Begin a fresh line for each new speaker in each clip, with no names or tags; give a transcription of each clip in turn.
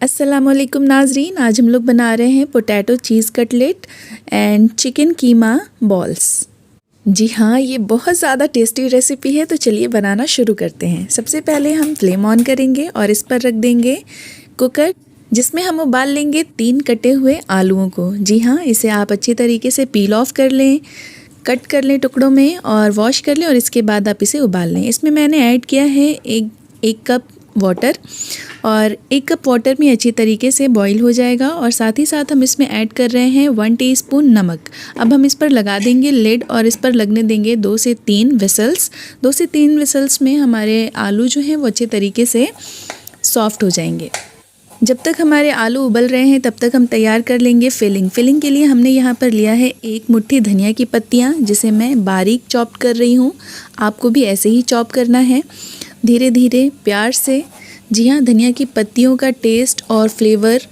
अस्सलामुअलैकुम नाजरीन, आज हम लोग बना रहे हैं potato cheese cutlet and chicken keema balls. जी हाँ, ये बहुत ज़्यादा टेस्टी रेसिपी है, तो चलिए बनाना शुरू करते हैं। सबसे पहले हम फ्लेम ऑन करेंगे और इस पर रख देंगे कुकर, जिसमें हम उबाल लेंगे 3 कटे हुए आलूओं को। जी हाँ, इसे आप अच्छी तरीके से पील ऑफ कर लें, कट कर लें टुकड़ों में और वॉश कर लें और इसके बाद आप इसे उबाल लें। इसमें मैंने ऐड किया है एक कप वाटर और 1 कप वाटर में अच्छी तरीके से बॉईल हो जाएगा और साथ ही साथ हम इसमें ऐड कर रहे हैं 1 टीस्पून नमक। अब हम इस पर लगा देंगे लिड और इस पर लगने देंगे 2 से 3 विसल्स। 2 से 3 विसल्स में हमारे आलू जो हैं वो अच्छे तरीके से सॉफ्ट हो जाएंगे। जब तक हमारे आलू उबल रहे हैं तब तक हम तैयार कर लेंगे फिलिंग के लिए हमने यहाँ पर लिया है 1 मुट्ठी धनिया की पत्तियाँ, जिसे मैं बारीक चॉप कर रही हूँ। आपको भी ऐसे ही चॉप करना है, धीरे धीरे प्यार से। जी हाँ, धनिया की पत्तियों का टेस्ट और फ्लेवर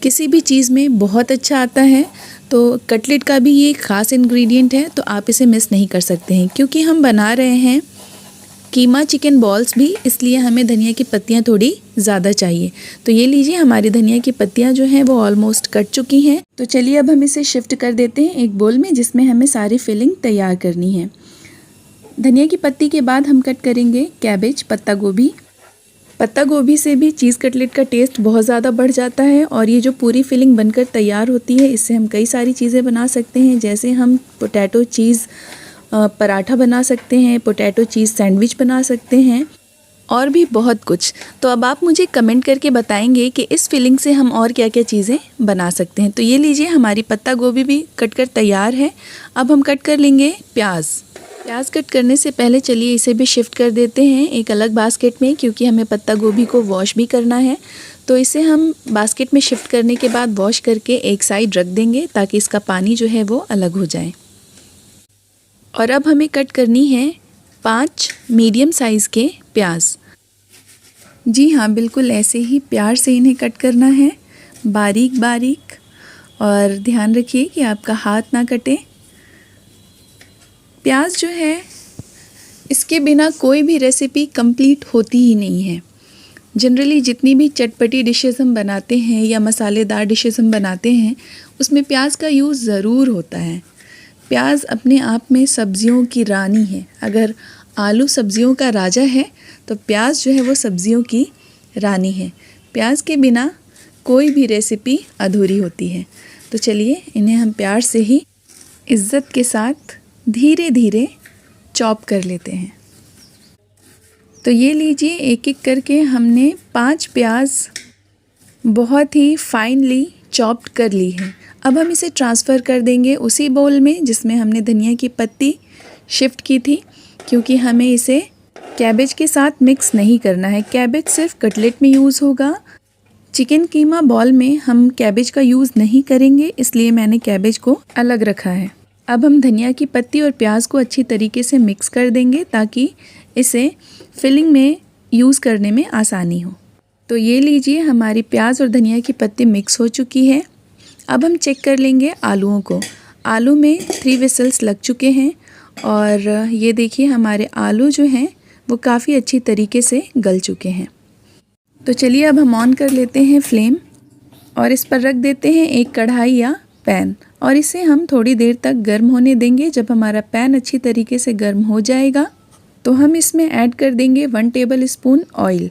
किसी भी चीज़ में बहुत अच्छा आता है, तो कटलेट का भी ये ख़ास इंग्रेडिएंट है, तो आप इसे मिस नहीं कर सकते हैं। क्योंकि हम बना रहे हैं कीमा चिकन बॉल्स भी, इसलिए हमें धनिया की पत्तियाँ थोड़ी ज़्यादा चाहिए। तो ये लीजिए, हमारी धनिया की पत्तियाँ जो हैं वो ऑलमोस्ट कट चुकी हैं। तो चलिए अब हम इसे शिफ्ट कर देते हैं एक बोल में, जिसमें हमें सारी फिलिंग तैयार करनी है। धनिया की पत्ती के बाद हम कट करेंगे कैबेज, पत्ता गोभी। पत्ता गोभी से भी चीज़ कटलेट का टेस्ट बहुत ज़्यादा बढ़ जाता है और ये जो पूरी फिलिंग बनकर तैयार होती है, इससे हम कई सारी चीज़ें बना सकते हैं। जैसे हम पोटैटो चीज़ पराठा बना सकते हैं, पोटैटो चीज़ सैंडविच बना सकते हैं और भी बहुत कुछ। तो अब आप मुझे कमेंट करके बताएंगे कि इस फिलिंग से हम और क्या क्या चीज़ें बना सकते हैं। तो ये लीजिए, हमारी पत्ता गोभी भी कट कर तैयार है। अब हम कट कर लेंगे प्याज कट करने से पहले चलिए इसे भी शिफ्ट कर देते हैं एक अलग बास्केट में, क्योंकि हमें पत्ता गोभी को वॉश भी करना है। तो इसे हम बास्केट में शिफ्ट करने के बाद वॉश करके एक साइड रख देंगे, ताकि इसका पानी जो है वो अलग हो जाए। और अब हमें कट करनी है 5 मीडियम साइज़ के प्याज। जी हाँ, बिल्कुल ऐसे ही प्यार से इन्हें कट करना है, बारीक बारीक। और ध्यान रखिए कि आपका हाथ ना कटे। प्याज जो है, इसके बिना कोई भी रेसिपी कंप्लीट होती ही नहीं है। जनरली जितनी भी चटपटी डिशेस हम बनाते हैं या मसालेदार डिशेस हम बनाते हैं, उसमें प्याज का यूज़ ज़रूर होता है। प्याज अपने आप में सब्जियों की रानी है। अगर आलू सब्जियों का राजा है, तो प्याज जो है वो सब्जियों की रानी है। प्याज के बिना कोई भी रेसिपी अधूरी होती है। तो चलिए इन्हें हम प्यार से ही इज़्ज़त के साथ धीरे धीरे चॉप कर लेते हैं। तो ये लीजिए, एक एक करके हमने 5 प्याज बहुत ही फाइनली चॉप्ड कर ली है। अब हम इसे ट्रांसफ़र कर देंगे उसी बाउल में जिसमें हमने धनिया की पत्ती शिफ्ट की थी, क्योंकि हमें इसे कैबेज के साथ मिक्स नहीं करना है। कैबेज सिर्फ कटलेट में यूज़ होगा। चिकन कीमा बॉल में हम कैबेज का यूज़ नहीं करेंगे, इसलिए मैंने कैबेज को अलग रखा है। अब हम धनिया की पत्ती और प्याज को अच्छी तरीके से मिक्स कर देंगे, ताकि इसे फिलिंग में यूज़ करने में आसानी हो। तो ये लीजिए, हमारी प्याज और धनिया की पत्ती मिक्स हो चुकी है। अब हम चेक कर लेंगे आलूओं को। आलू में 3 विसल्स लग चुके हैं और ये देखिए, हमारे आलू जो हैं वो काफ़ी अच्छी तरीके से गल चुके हैं। तो चलिए अब हम ऑन कर लेते हैं फ्लेम और इस पर रख देते हैं एक कढ़ाई या पैन, और इसे हम थोड़ी देर तक गर्म होने देंगे। जब हमारा पैन अच्छी तरीके से गर्म हो जाएगा, तो हम इसमें ऐड कर देंगे 1 टेबल स्पून ऑयल।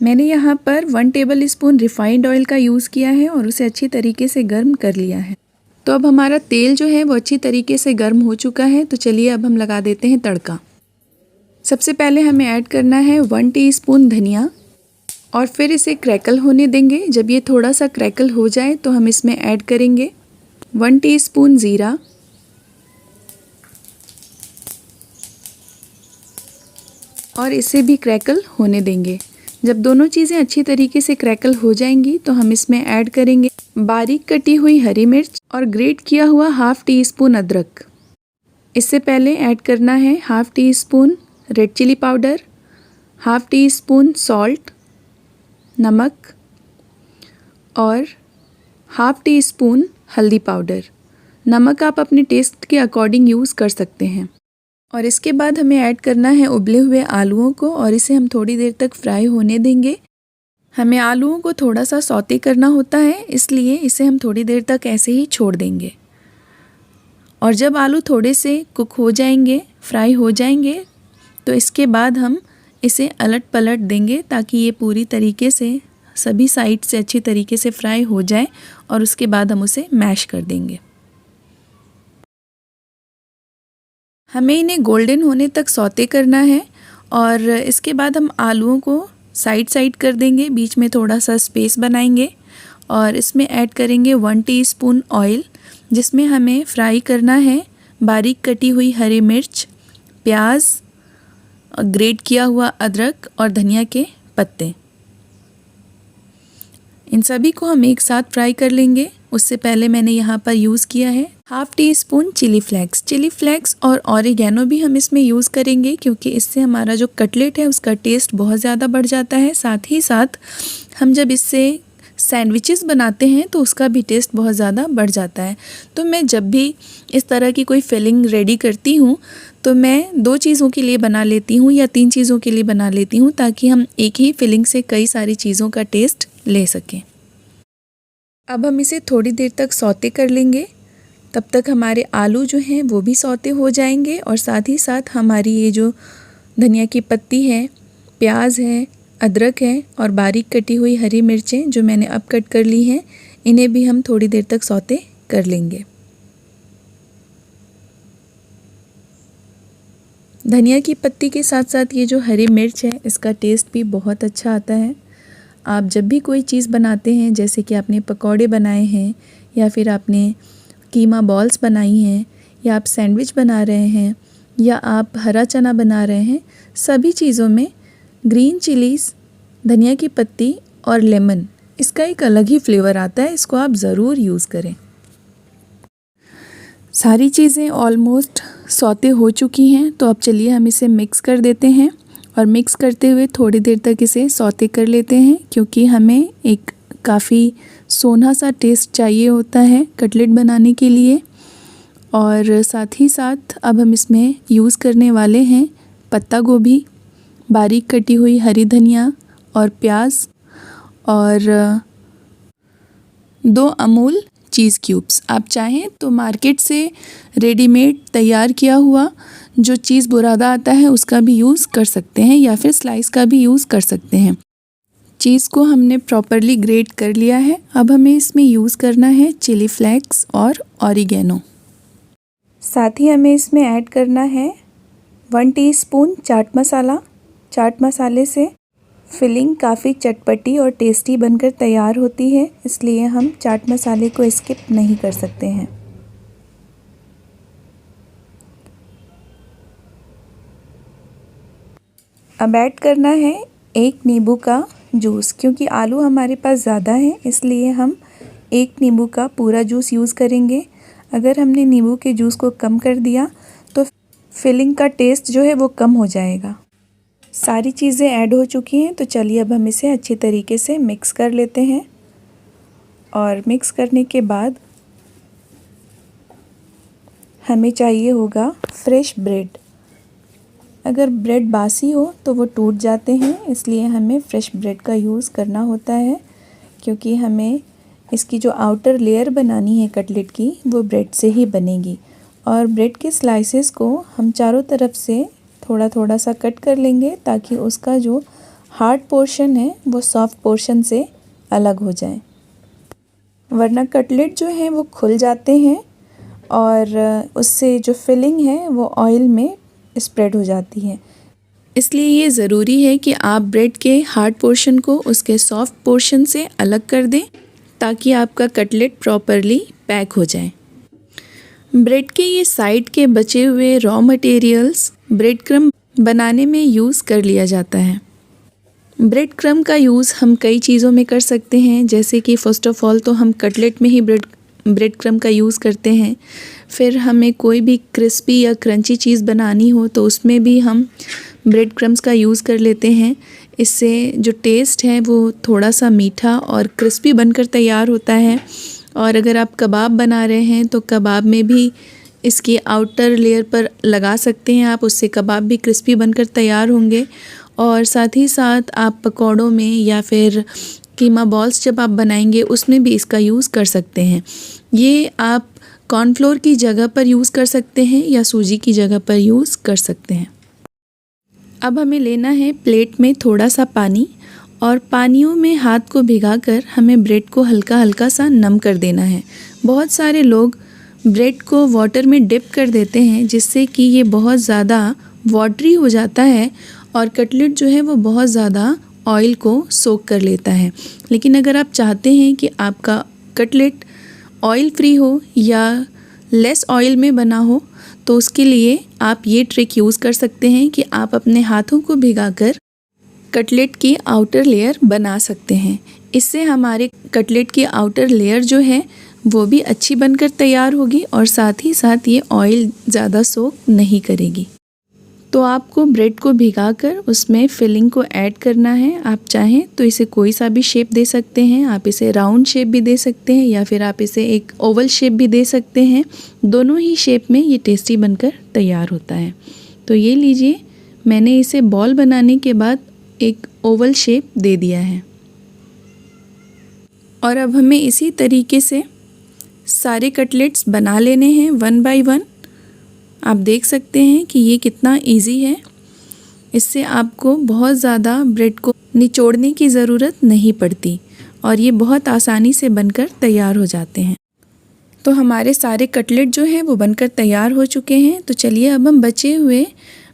मैंने यहाँ पर 1 टेबल स्पून रिफाइंड ऑयल का यूज़ किया है और उसे अच्छी तरीके से गर्म कर लिया है। तो अब हमारा तेल जो है वो अच्छी तरीके से गर्म हो चुका है। तो चलिए अब हम लगा देते हैं तड़का। सबसे पहले हमें ऐड करना है 1 टीस्पून धनिया और फिर इसे क्रैकल होने देंगे। जब ये थोड़ा सा क्रैकल हो जाए, तो हम इसमें ऐड करेंगे 1 टीस्पून ज़ीरा और इसे भी क्रैकल होने देंगे। जब दोनों चीज़ें अच्छी तरीके से क्रैकल हो जाएंगी, तो हम इसमें ऐड करेंगे बारीक कटी हुई हरी मिर्च और ग्रेट किया हुआ 1/2 टीस्पून अदरक। इससे पहले ऐड करना है 1/2 teaspoon red chilli powder, 1/2 teaspoon salt, नमक और 1/2 टीस्पून हल्दी पाउडर। नमक आप अपने टेस्ट के अकॉर्डिंग यूज़ कर सकते हैं। और इसके बाद हमें ऐड करना है उबले हुए आलूओं को और इसे हम थोड़ी देर तक फ्राई होने देंगे। हमें आलूओं को थोड़ा सा सौते करना होता है, इसलिए इसे हम थोड़ी देर तक ऐसे ही छोड़ देंगे। और जब आलू थोड़े से कुक हो जाएंगे, फ्राई हो जाएंगे, तो इसके बाद हम इसे अलट पलट देंगे ताकि ये पूरी तरीके से सभी साइड से अच्छी तरीके से फ्राई हो जाए और उसके बाद हम उसे मैश कर देंगे। हमें इन्हें गोल्डन होने तक सौते करना है और इसके बाद हम आलूओं को साइड साइड कर देंगे, बीच में थोड़ा सा स्पेस बनाएंगे और इसमें ऐड करेंगे 1 टीस्पून ऑयल, जिसमें हमें फ्राई करना है बारीक कटी हुई हरी मिर्च, प्याज, ग्रेट किया हुआ अदरक और धनिया के पत्ते। इन सभी को हम एक साथ फ्राई कर लेंगे। उससे पहले मैंने यहाँ पर यूज़ किया है 1/2 टीस्पून चिली फ्लेक्स और ऑरिगेनो भी हम इसमें यूज़ करेंगे, क्योंकि इससे हमारा जो कटलेट है उसका टेस्ट बहुत ज़्यादा बढ़ जाता है। साथ ही साथ हम जब इससे सैंडविचेस बनाते हैं तो उसका भी टेस्ट बहुत ज़्यादा बढ़ जाता है। तो मैं जब भी इस तरह की कोई फिलिंग रेडी करती हूँ तो मैं 2 चीज़ों के लिए बना लेती हूँ या 3 चीज़ों के लिए बना लेती हूँ, ताकि हम एक ही फिलिंग से कई सारी चीज़ों का टेस्ट ले सकें। अब हम इसे थोड़ी देर तक सौते कर लेंगे। तब तक हमारे आलू जो हैं वो भी सौते हो जाएंगे और साथ ही साथ हमारी ये जो धनिया की पत्ती है, प्याज है, अदरक है और बारीक कटी हुई हरी मिर्चें जो मैंने अब कट कर ली हैं, इन्हें भी हम थोड़ी देर तक सौते कर लेंगे। धनिया की पत्ती के साथ साथ ये जो हरी मिर्च है इसका टेस्ट भी बहुत अच्छा आता है। आप जब भी कोई चीज़ बनाते हैं, जैसे कि आपने पकौड़े बनाए हैं या फिर आपने कीमा बॉल्स बनाई हैं या आप सैंडविच बना रहे हैं या आप हरा चना बना रहे हैं, सभी चीज़ों में ग्रीन चिलीज़, धनिया की पत्ती और लेमन, इसका एक अलग ही फ्लेवर आता है। इसको आप ज़रूर यूज़ करें। सारी चीज़ें ऑलमोस्ट सौते हो चुकी हैं, तो अब चलिए हम इसे मिक्स कर देते हैं और मिक्स करते हुए थोड़ी देर तक इसे सौते कर लेते हैं, क्योंकि हमें एक काफ़ी सोना सा टेस्ट चाहिए होता है कटलेट बनाने के लिए। और साथ ही साथ अब हम इसमें यूज़ करने वाले हैं पत्ता गोभी, बारीक कटी हुई हरी धनिया और प्याज और 2 अमूल चीज़ क्यूब्स। आप चाहें तो मार्केट से रेडीमेड तैयार किया हुआ जो चीज़ बुरादा आता है उसका भी यूज़ कर सकते हैं या फिर स्लाइस का भी यूज़ कर सकते हैं। चीज़ को हमने प्रॉपरली ग्रेट कर लिया है। अब हमें इसमें यूज़ करना है चिली फ्लेक्स और ऑरिगेनो। साथ ही हमें इसमें ऐड करना है 1 टीस्पून चाट मसाला। चाट मसाले से फिलिंग काफ़ी चटपटी और टेस्टी बनकर तैयार होती है, इसलिए हम चाट मसाले को स्किप नहीं कर सकते हैं। अब ऐड करना है 1 नींबू का जूस। क्योंकि आलू हमारे पास ज़्यादा है इसलिए हम 1 नींबू का पूरा जूस यूज़ करेंगे। अगर हमने नींबू के जूस को कम कर दिया तो फिलिंग का टेस्ट जो है वो कम हो जाएगा। सारी चीज़ें ऐड हो चुकी हैं, तो चलिए अब हम इसे अच्छी तरीके से मिक्स कर लेते हैं। और मिक्स करने के बाद हमें चाहिए होगा फ्रेश ब्रेड। अगर ब्रेड बासी हो तो वो टूट जाते हैं, इसलिए हमें फ्रेश ब्रेड का यूज़ करना होता है, क्योंकि हमें इसकी जो आउटर लेयर बनानी है कटलेट की वो ब्रेड से ही बनेगी। और ब्रेड के स्लाइसेस को हम चारों तरफ से थोड़ा थोड़ा सा कट कर लेंगे, ताकि उसका जो हार्ड पोर्शन है वो सॉफ्ट पोर्शन से अलग हो जाए, वरना कटलेट जो है वो खुल जाते हैं और उससे जो फिलिंग है वो ऑयल में स्प्रेड हो जाती है। इसलिए ये ज़रूरी है कि आप ब्रेड के हार्ड पोर्शन को उसके सॉफ्ट पोर्शन से अलग कर दें, ताकि आपका कटलेट प्रॉपरली पैक हो जाए। ब्रेड के ये साइड के बचे हुए रॉ मटेरियल्स ब्रेड क्रम्ब बनाने में यूज़ कर लिया जाता है। ब्रेड क्रम्ब का यूज़ हम कई चीज़ों में कर सकते हैं, जैसे कि फ़र्स्ट ऑफ़ ऑल तो हम कटलेट में ही ब्रेड क्रम्ब का यूज़ करते हैं। फिर हमें कोई भी क्रिस्पी या क्रंची चीज़ बनानी हो तो उसमें भी हम ब्रेड क्रम्ब्स का यूज़ कर लेते हैं। इससे जो टेस्ट है वो थोड़ा सा मीठा और क्रिस्पी बनकर तैयार होता है। और अगर आप कबाब बना रहे हैं तो कबाब में भी इसकी आउटर लेयर पर लगा सकते हैं आप, उससे कबाब भी क्रिस्पी बनकर तैयार होंगे। और साथ ही साथ आप पकौड़ों में या फिर कीमा बॉल्स जब आप बनाएंगे उसमें भी इसका यूज़ कर सकते हैं। ये आप कॉर्नफ्लोर की जगह पर यूज़ कर सकते हैं या सूजी की जगह पर यूज़ कर सकते हैं। अब हमें लेना है प्लेट में थोड़ा सा पानी और पानियों में हाथ को भिगाकर हमें ब्रेड को हल्का हल्का सा नम कर देना है। बहुत सारे लोग ब्रेड को वाटर में डिप कर देते हैं जिससे कि ये बहुत ज़्यादा वाटरी हो जाता है और कटलेट जो है वो बहुत ज़्यादा ऑयल को सोक कर लेता है। लेकिन अगर आप चाहते हैं कि आपका कटलेट ऑयल फ्री हो या लेस ऑयल में बना हो तो उसके लिए आप ये ट्रिक यूज़ कर सकते हैं कि आप अपने हाथों को भिगाकर कटलेट की आउटर लेयर बना सकते हैं। इससे हमारे कटलेट की आउटर लेयर जो है वो भी अच्छी बनकर तैयार होगी और साथ ही साथ ये ऑयल ज़्यादा सोक नहीं करेगी। तो आपको ब्रेड को भिगाकर उसमें फिलिंग को ऐड करना है। आप चाहें तो इसे कोई सा भी शेप दे सकते हैं, आप इसे राउंड शेप भी दे सकते हैं या फिर आप इसे एक ओवल शेप भी दे सकते हैं। दोनों ही शेप में ये टेस्टी बनकर तैयार होता है। तो ये लीजिए, मैंने इसे बॉल बनाने के बाद एक ओवल शेप दे दिया है और अब हमें इसी तरीके से सारे कटलेट्स बना लेने हैं वन बाय वन। आप देख सकते हैं कि ये कितना इजी है। इससे आपको बहुत ज़्यादा ब्रेड को निचोड़ने की ज़रूरत नहीं पड़ती और ये बहुत आसानी से बनकर तैयार हो जाते हैं। तो हमारे सारे कटलेट जो हैं वो बनकर तैयार हो चुके हैं। तो चलिए अब हम बचे हुए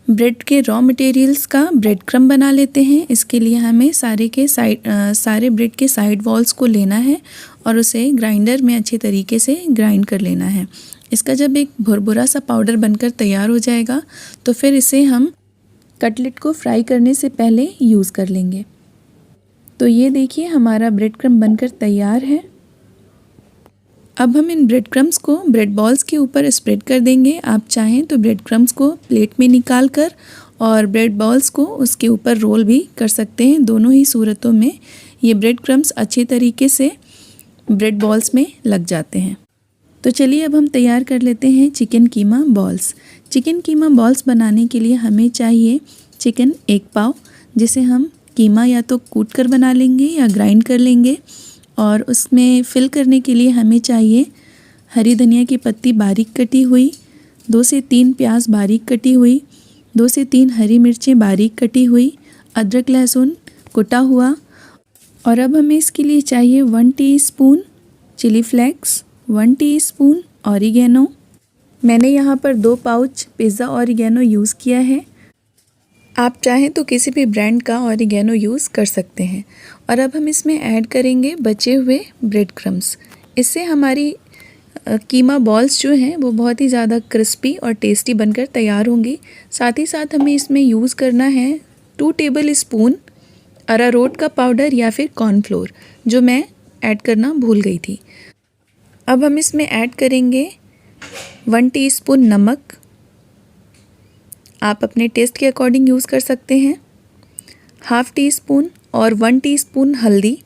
ब्रेड के रॉ मटेरियल्स का ब्रेड क्रम्ब बना लेते हैं। इसके लिए हमें सारे ब्रेड के साइड वॉल्स को लेना है और उसे ग्राइंडर में अच्छे तरीके से ग्राइंड कर लेना है। इसका जब एक भुरभुरा सा पाउडर बनकर तैयार हो जाएगा तो फिर इसे हम कटलेट को फ्राई करने से पहले यूज़ कर लेंगे। तो ये देखिए, हमारा ब्रेड क्रम्ब बनकर तैयार है। अब हम इन ब्रेड क्रम्ब्स को ब्रेड बॉल्स के ऊपर स्प्रेड कर देंगे। आप चाहें तो ब्रेड क्रम्ब्स को प्लेट में निकाल कर और ब्रेड बॉल्स को उसके ऊपर रोल भी कर सकते हैं। दोनों ही सूरतों में ये ब्रेड क्रम्ब्स अच्छे तरीके से ब्रेड बॉल्स में लग जाते हैं। तो चलिए अब हम तैयार कर लेते हैं chicken keema balls. Chicken keema balls बनाने के लिए हमें चाहिए चिकन 1 पाव, जिसे हम कीमा या तो कूट कर बना लेंगे या ग्राइंड कर लेंगे। और उसमें फिल करने के लिए हमें चाहिए हरी धनिया की पत्ती बारीक कटी हुई, 2 से 3 प्याज बारीक कटी हुई, 2 से 3 हरी मिर्चें बारीक कटी हुई, अदरक लहसुन कुटा हुआ। और अब हमें इसके लिए चाहिए 1 teaspoon chilli flakes, 1 teaspoon oregano. मैंने यहाँ पर 2 पाउच पिज़्ज़ा ऑरिगेनो यूज़ किया है। आप चाहें तो किसी भी ब्रांड का ऑरिगेनो यूज़ कर सकते हैं। और अब हम इसमें ऐड करेंगे बचे हुए ब्रेड क्रम्ब्स। इससे हमारी कीमा बॉल्स जो हैं वो बहुत ही ज़्यादा क्रिस्पी और टेस्टी बनकर तैयार होंगी। साथ ही साथ हमें इसमें यूज़ करना है 2 टेबल स्पून अरारोट का पाउडर या फिर कॉर्नफ्लोर, जो मैं ऐड करना भूल गई थी। अब हम इसमें ऐड करेंगे 1 टीस्पून नमक, आप अपने टेस्ट के अकॉर्डिंग यूज़ कर सकते हैं, ½ टीस्पून और 1 टीस्पून हल्दी,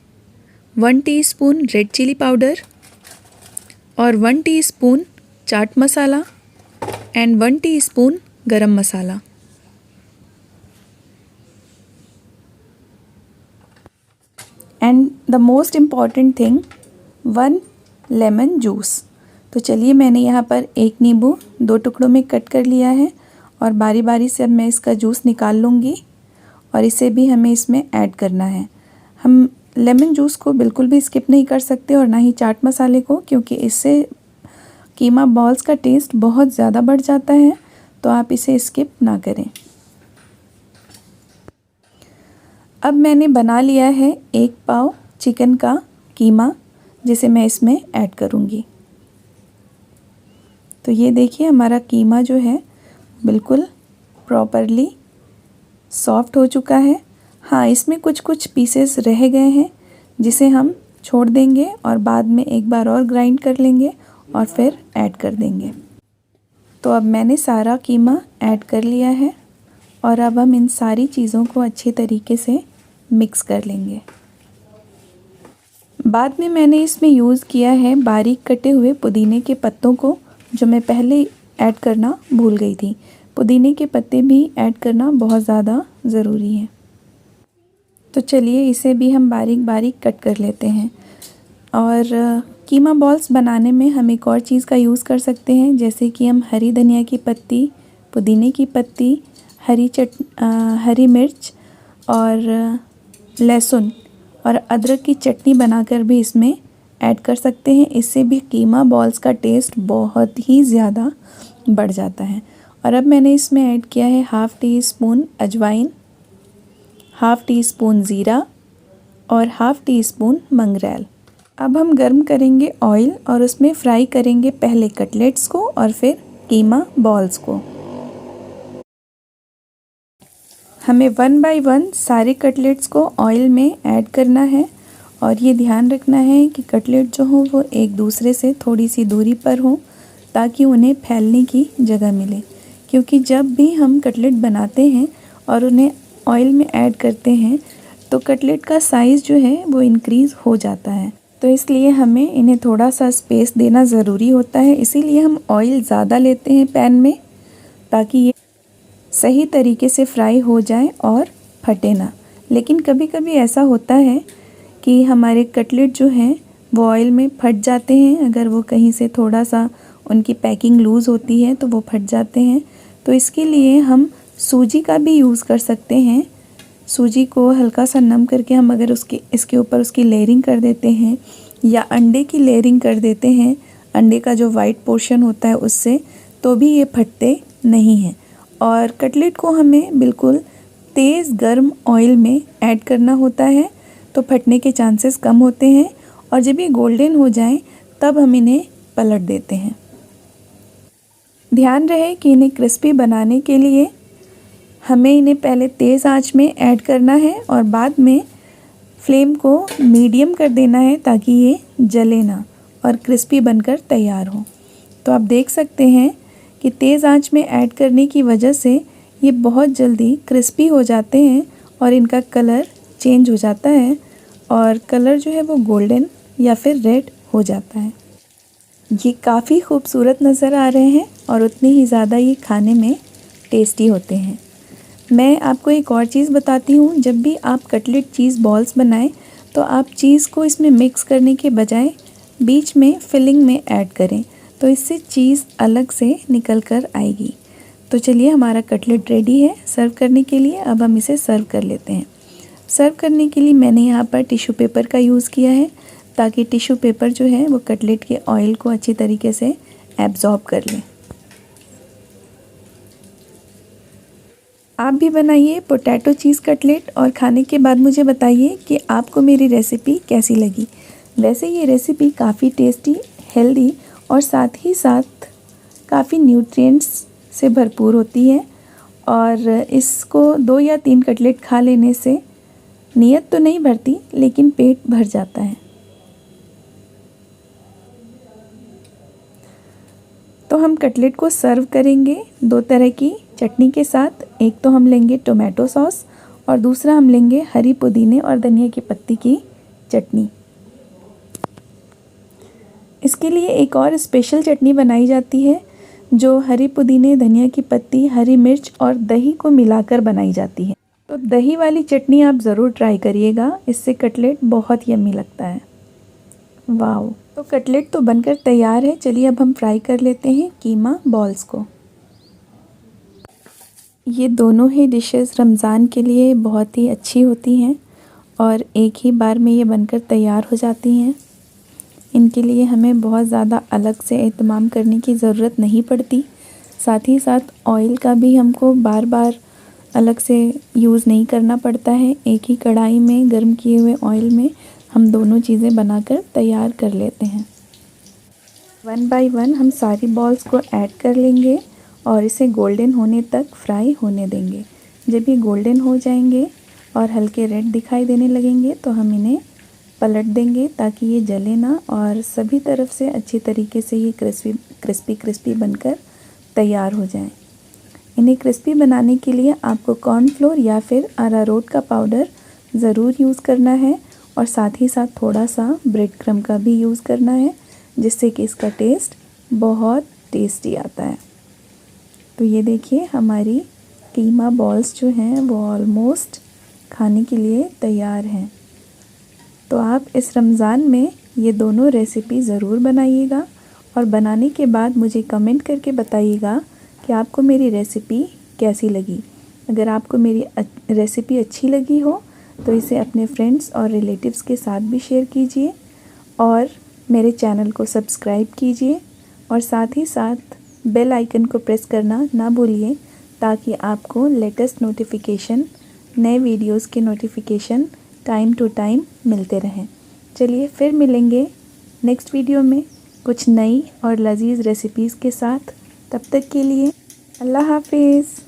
1 टीस्पून रेड चिली पाउडर और 1 teaspoon chaat masala and 1 teaspoon garam masala. And the most important thing 1 lemon juice. तो चलिए, मैंने यहाँ पर 1 नींबू 2 टुकड़ों में कट कर लिया है और बारी बारी से अब मैं इसका जूस निकाल लूँगी और इसे भी हमें इसमें ऐड करना है। हम लेमन जूस को बिल्कुल भी स्किप नहीं कर सकते और ना ही चाट मसाले को, क्योंकि इससे कीमा बॉल्स का टेस्ट बहुत ज़्यादा बढ़ जाता है। तो आप इसे स्किप ना करें। अब मैंने बना लिया है 1 पाव चिकन का कीमा, जिसे मैं इसमें ऐड करूँगी। तो ये देखिए, हमारा कीमा जो है बिल्कुल प्रॉपरली सॉफ्ट हो चुका है। हाँ, इसमें कुछ कुछ पीसेस रह गए हैं जिसे हम छोड़ देंगे और बाद में एक बार और ग्राइंड कर लेंगे और फिर ऐड कर देंगे। तो अब मैंने सारा कीमा ऐड कर लिया है और अब हम इन सारी चीज़ों को अच्छे तरीके से मिक्स कर लेंगे। बाद में मैंने इसमें यूज़ किया है बारीक कटे हुए पुदीने के पत्तों को, जो मैं पहले ऐड करना भूल गई थी। पुदीने के पत्ते भी ऐड करना बहुत ज़्यादा ज़रूरी है। तो चलिए इसे भी हम बारीक बारीक कट कर लेते हैं। और कीमा बॉल्स बनाने में हम एक और चीज़ का यूज़ कर सकते हैं, जैसे कि हम हरी धनिया की पत्ती, पुदीने की पत्ती, हरी मिर्च और लहसुन और अदरक की चटनी बनाकर भी इसमें ऐड कर सकते हैं। इससे भी कीमा बॉल्स का टेस्ट बहुत ही ज़्यादा बढ़ जाता है। और अब मैंने इसमें ऐड किया है 1/2 टीस्पून अजवाइन, 1/2 टीस्पून ज़ीरा और 1/2 टीस्पून मंगरेल। अब हम गर्म करेंगे ऑयल और उसमें फ्राई करेंगे पहले कटलेट्स को और फिर कीमा बॉल्स को। हमें 1 बाय 1 सारे कटलेट्स को ऑयल में ऐड करना है और ये ध्यान रखना है कि कटलेट जो हो वो एक दूसरे से थोड़ी सी दूरी पर हो, ताकि उन्हें फैलने की जगह मिले। क्योंकि जब भी हम कटलेट बनाते हैं और उन्हें ऑयल में ऐड करते हैं तो कटलेट का साइज़ जो है वो इंक्रीज़ हो जाता है। तो इसलिए हमें इन्हें थोड़ा सा स्पेस देना ज़रूरी होता है। इसीलिए हम ऑयल ज़्यादा लेते हैं पैन में, ताकि ये सही तरीके से फ्राई हो जाए और फटे ना। लेकिन कभी कभी ऐसा होता है कि हमारे कटलेट जो हैं वो ऑयल में फट जाते हैं। अगर वो कहीं से थोड़ा सा उनकी पैकिंग लूज़ होती है तो वो फट जाते हैं। तो इसके लिए हम सूजी का भी यूज़ कर सकते हैं। सूजी को हल्का सा नम करके हम अगर इसके ऊपर उसकी लेयरिंग कर देते हैं या अंडे की लेयरिंग कर देते हैं, अंडे का जो वाइट पोर्शन होता है उससे, तो भी ये फटते नहीं हैं। और कटलेट को हमें बिल्कुल तेज़ गर्म ऑयल में ऐड करना होता है, तो फटने के चांसेस कम होते हैं। और जब ये गोल्डन हो जाएं तब हम इन्हें पलट देते हैं। ध्यान रहे कि इन्हें क्रिस्पी बनाने के लिए हमें इन्हें पहले तेज़ आंच में ऐड करना है और बाद में फ्लेम को मीडियम कर देना है, ताकि ये जले ना और क्रिस्पी बनकर तैयार हो। तो आप देख सकते हैं कि तेज़ आंच में ऐड करने की वजह से ये बहुत जल्दी क्रिस्पी हो जाते हैं और इनका कलर चेंज हो जाता है और कलर जो है वो गोल्डन या फिर रेड हो जाता है। ये काफ़ी खूबसूरत नज़र आ रहे हैं और उतनी ही ज़्यादा ये खाने में टेस्टी होते हैं। मैं आपको एक और चीज़ बताती हूँ, जब भी आप कटलेट चीज़ बॉल्स बनाएं तो आप चीज़ को इसमें मिक्स करने के बजाय बीच में फिलिंग में ऐड करें, तो इससे चीज़ अलग से निकल कर आएगी। तो चलिए हमारा कटलेट रेडी है सर्व करने के लिए। अब हम इसे सर्व कर लेते हैं। सर्व करने के लिए मैंने यहाँ पर टिश्यू पेपर का यूज़ किया है, ताकि टिश्यू पेपर जो है वो कटलेट के ऑयल को अच्छी तरीके से एब्जॉर्ब कर ले। आप भी बनाइए पोटैटो चीज़ कटलेट और खाने के बाद मुझे बताइए कि आपको मेरी रेसिपी कैसी लगी। वैसे ये रेसिपी काफ़ी टेस्टी, हेल्दी और साथ ही साथ काफ़ी न्यूट्रिएंट्स से भरपूर होती है। और इसको 2 या 3 कटलेट खा लेने से नीयत तो नहीं भरती, लेकिन पेट भर जाता है। तो हम कटलेट को सर्व करेंगे 2 तरह की चटनी के साथ। एक तो हम लेंगे टोमेटो सॉस और दूसरा हम लेंगे हरी पुदीने और धनिया की पत्ती की चटनी। इसके लिए एक और स्पेशल चटनी बनाई जाती है, जो हरी पुदीने, धनिया की पत्ती, हरी मिर्च और दही को मिलाकर बनाई जाती है। तो दही वाली चटनी आप ज़रूर ट्राई करिएगा, इससे कटलेट बहुत यम्मी लगता है। वाह! तो कटलेट तो बनकर तैयार है। चलिए अब हम फ्राई कर लेते हैं कीमा बॉल्स को। ये दोनों ही डिशेस रमज़ान के लिए बहुत ही अच्छी होती हैं और एक ही बार में ये बनकर तैयार हो जाती हैं। इनके लिए हमें बहुत ज़्यादा अलग से एहतमाम करने की ज़रूरत नहीं पड़ती। साथ ही साथ ऑयल का भी हमको बार बार अलग से यूज़ नहीं करना पड़ता है। एक ही कढ़ाई में गर्म किए हुए ऑयल में हम दोनों चीज़ें बनाकर तैयार कर लेते हैं। 1 बाय 1 हम सारी बॉल्स को ऐड कर लेंगे और इसे गोल्डन होने तक फ्राई होने देंगे। जब ये गोल्डन हो जाएंगे और हल्के रेड दिखाई देने लगेंगे तो हम इन्हें पलट देंगे, ताकि ये जले ना और सभी तरफ से अच्छी तरीके से ये क्रिस्पी बनकर तैयार हो जाएं। इन्हें क्रिस्पी बनाने के लिए आपको कॉर्नफ्लोर या फिर अरारोट का पाउडर ज़रूर यूज़ करना है और साथ ही साथ थोड़ा सा ब्रेड क्रम्ब का भी यूज़ करना है, जिससे कि इसका टेस्ट बहुत टेस्टी आता है। तो ये देखिए हमारी कीमा बॉल्स जो हैं वो ऑलमोस्ट खाने के लिए तैयार हैं। तो आप इस रमज़ान में ये दोनों रेसिपी ज़रूर बनाइएगा और बनाने के बाद मुझे कमेंट करके बताइएगा कि आपको मेरी रेसिपी कैसी लगी। अगर आपको मेरी रेसिपी अच्छी लगी हो तो इसे अपने फ्रेंड्स और रिलेटिव्स के साथ भी शेयर कीजिए और मेरे चैनल को सब्सक्राइब कीजिए और साथ ही साथ बेल आइकन को प्रेस करना ना भूलिए ताकि आपको लेटेस्ट नोटिफिकेशन, नए वीडियोस के नोटिफिकेशन टाइम टू टाइम मिलते रहें। चलिए फिर मिलेंगे नेक्स्ट वीडियो में कुछ नई और लजीज रेसिपीज़ के साथ। तब तक के लिए अल्लाह हाफिज़।